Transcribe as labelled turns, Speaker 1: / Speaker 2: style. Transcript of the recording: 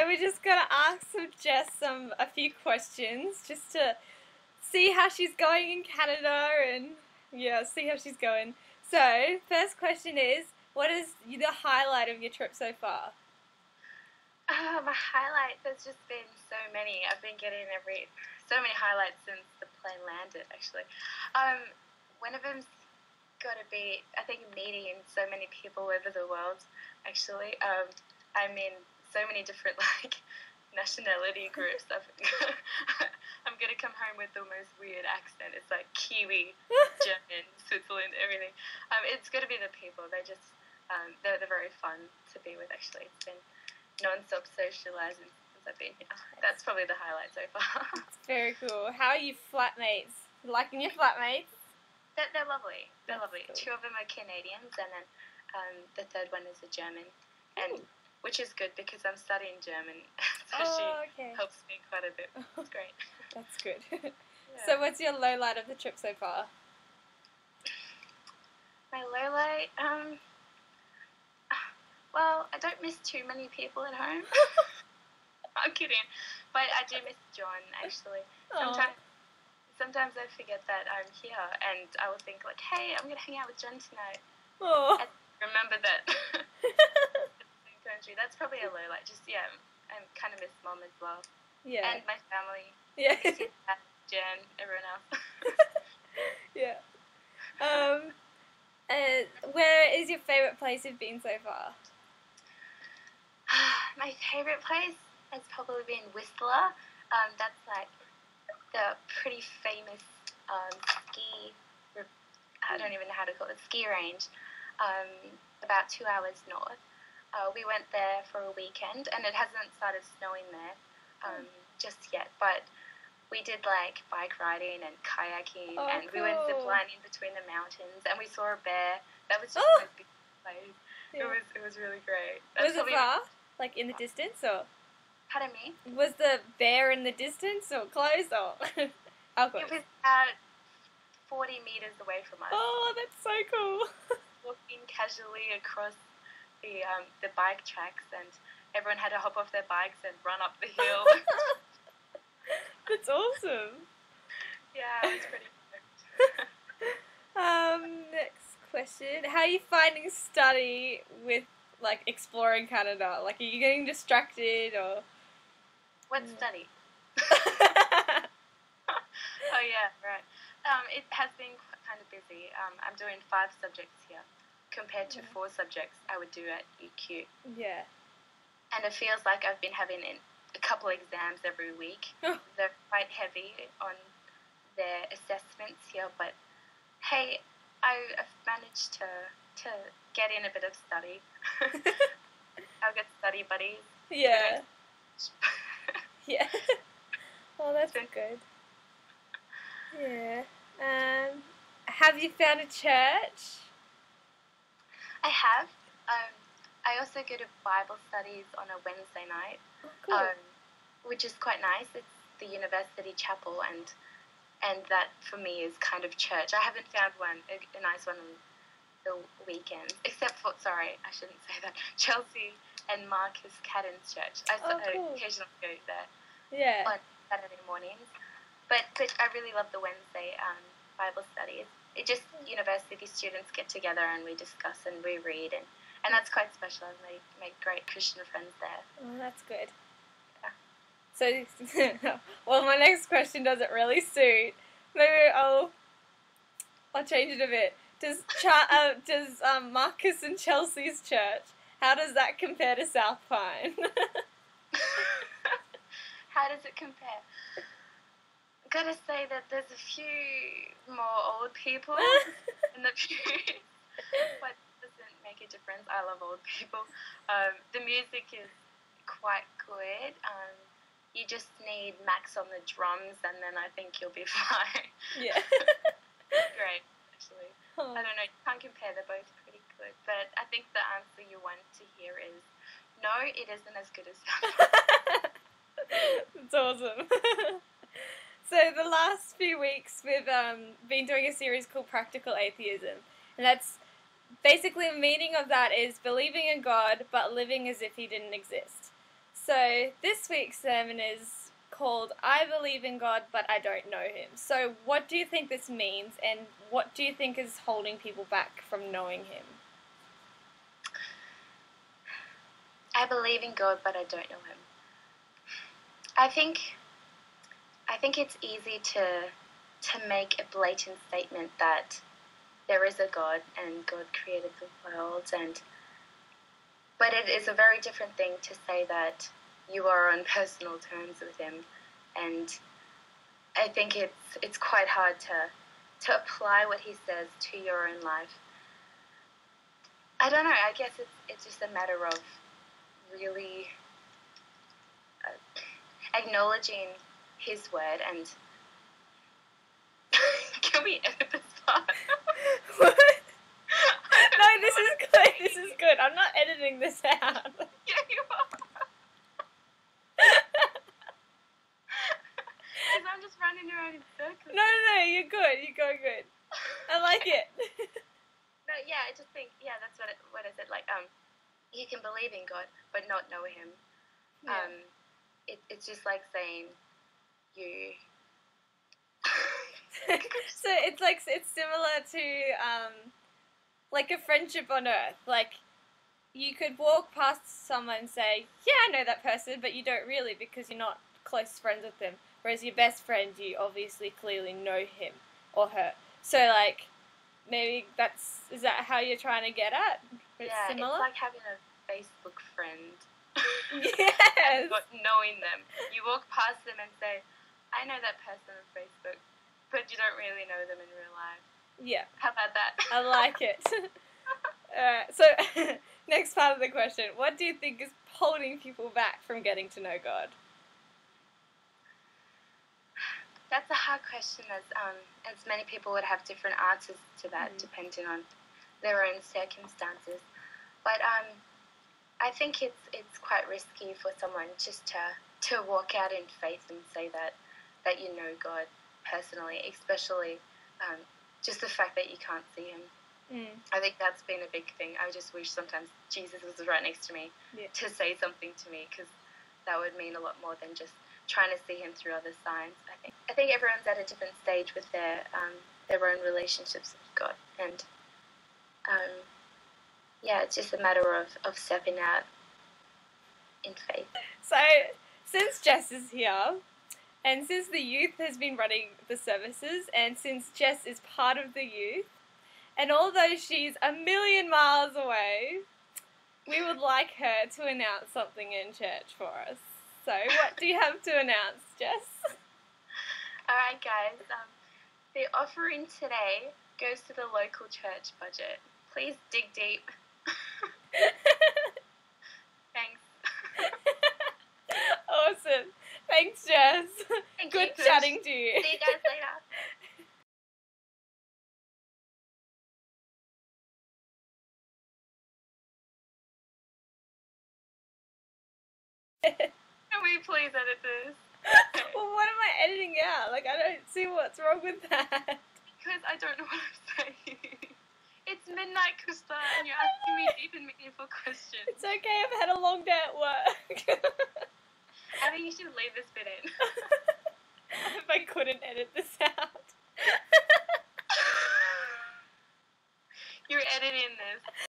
Speaker 1: we're just gonna ask Jess a few questions just to see how she's going in Canada and see how she's going. So, first question is, what is the highlight of your trip so far?
Speaker 2: My highlights, there's just been so many. I've been getting so many highlights since the plane landed, actually. One of them's got to be, I think, meeting so many people over the world, actually. I'm in so many different, nationality groups. I'm going to come home with the most weird accent. It's like Kiwi, German, Switzerland, everything. It's going to be the people. They're just, they're very fun to be with, actually. It's been non-stop socialising since I've been here. That's probably the highlight so far.
Speaker 1: It's very cool. How are you flatmates? Liking your flatmates?
Speaker 2: They're lovely. They're lovely.
Speaker 1: Cool.
Speaker 2: Two of them are Canadians, and then the third one is a German, and which is good because I'm studying German, so she helps me quite a bit. It's great.
Speaker 1: That's good.
Speaker 2: Yeah.
Speaker 1: So what's your low light of the trip so far?
Speaker 2: My low light, well, I don't miss too many people at home. I'm kidding. But I do miss John, actually. Sometimes I forget that I'm here, and I will think, hey, I'm going to hang out with John tonight.
Speaker 1: Oh.
Speaker 2: And remember that. Same country. That's probably a low light. I kind of miss Mom as well.
Speaker 1: Yeah.
Speaker 2: And my family.
Speaker 1: Yeah.
Speaker 2: Jen, everyone else.
Speaker 1: Yeah. Where is your favourite place you've been so far?
Speaker 2: My favourite place has probably been Whistler. That's the pretty famous I don't even know how to call it, ski range, about 2 hours north. We went there for a weekend, and it hasn't started snowing there just yet, but we did bike riding and kayaking, and we went ziplining between the mountains, and we saw a bear. That was just the most beautiful place. Yeah. It was really great.
Speaker 1: Was it far? In the distance, or?
Speaker 2: Pardon me?
Speaker 1: Was the bear in the distance, or close, or how close?
Speaker 2: It was about 40 meters away from us.
Speaker 1: Oh, that's so cool.
Speaker 2: Walking casually across the bike tracks, and everyone had to hop off their bikes and run up the hill.
Speaker 1: That's awesome.
Speaker 2: Yeah, it was pretty
Speaker 1: good. Next question. How are you finding study with, exploring Canada? Are you getting distracted, or?
Speaker 2: What study? Oh, yeah, right. It has been kind of busy. I'm doing 5 subjects here, compared to 4 subjects I would do at UQ.
Speaker 1: Yeah.
Speaker 2: And it feels like I've been having a couple exams every week. They're quite heavy on their assessments here, but hey, I've managed to get in a bit of study. I've got study buddies.
Speaker 1: Yeah. Yeah. Oh, that's good. Yeah. Have you found a church?
Speaker 2: I have. I also go to Bible studies on a Wednesday night, which is quite nice. It's the University Chapel, and that for me is kind of church. I haven't found a nice one on the weekends, except for, sorry, I shouldn't say that, Chelsea and Marcus Cadden's church. I occasionally go there on Saturday mornings. But I really love the Wednesday Bible studies. It just, university students get together and we discuss and we read, and that's quite special, and they make great Christian friends there.
Speaker 1: Oh, that's good.
Speaker 2: Yeah.
Speaker 1: So, well, my next question doesn't really suit. Maybe I'll change it a bit. Does Marcus and Chelsea's church, how does that compare to South Pine?
Speaker 2: How does it compare? I've got to say that there's a few more old people in the pews, but it doesn't make a difference. I love old people. The music is quite good. You just need Max on the drums, and then I think you'll be fine. Yeah. Great, actually. Oh. I don't know, you can't compare, they're both pretty good, but I think the answer you want to hear is, no, it isn't as good as South Pine.
Speaker 1: That's awesome. So the last few weeks we've been doing a series called Practical Atheism, and that's basically the meaning of that is believing in God but living as if he didn't exist. So this week's sermon is called I Believe in God but I Don't Know Him. So what do you think this means, and what do you think is holding people back from knowing Him?
Speaker 2: I believe in God but I don't know Him. I think it's easy to make a blatant statement that there is a God and God created the world, but it is a very different thing to say that you are on personal terms with Him, and I think it's quite hard to apply what He says to your own life. I don't know, I guess it's just a matter of really acknowledging His word and can we edit this part?
Speaker 1: What? No, this is good. This is good. I'm not editing this out.
Speaker 2: Yeah, you are. Because I'm just running around in circles.
Speaker 1: No, you're good. You're going good. I like it.
Speaker 2: No, yeah, I just think, yeah, that's what I said. Like, you can believe in God but not know Him.
Speaker 1: Yeah.
Speaker 2: It's just like saying you.
Speaker 1: So it's similar to like a friendship on Earth. Like, you could walk past someone and say, yeah, I know that person, but you don't really because you're not close friends with them. Whereas your best friend, you obviously clearly know him or her. So, like, maybe is that how you're trying to get at? It's similar?
Speaker 2: It's like having a Facebook friend.
Speaker 1: Yes!
Speaker 2: Not knowing them. You walk past them and say, I know that person on Facebook, but you don't really know them in real life.
Speaker 1: Yeah.
Speaker 2: How about that?
Speaker 1: I like it. So, next part of the question. What do you think is holding people back from getting to know God?
Speaker 2: That's a hard question, as many people would have different answers to that, depending on their own circumstances. But I think it's quite risky for someone just to walk out in faith and say that you know God personally, especially just the fact that you can't see Him. I think that's been a big thing. I just wish sometimes Jesus was right next to me to say something to me, because that would mean a lot more than just trying to see Him through other signs. I think everyone's at a different stage with their own relationships with God, and it's just a matter of stepping out in faith.
Speaker 1: So, since Jess is here, and since the youth has been running the services, and since Jess is part of the youth, and although she's a million miles away, we would like her to announce something in church for us. So, what do you have to announce, Jess?
Speaker 2: Alright guys, the offering today goes to the local church budget. Please dig deep. Thanks.
Speaker 1: Awesome. Thanks, Jess. Good chatting to you.
Speaker 2: See you guys later. Can we please edit this?
Speaker 1: Well, what am I editing out? Like, I don't see what's wrong with that.
Speaker 2: Because I don't know what I'm saying. It's midnight, Krista, and you're asking me deep and meaningful questions.
Speaker 1: It's okay, I've had a long day at work.
Speaker 2: I think you should leave this bit in.
Speaker 1: If I couldn't edit this out.
Speaker 2: You're editing this.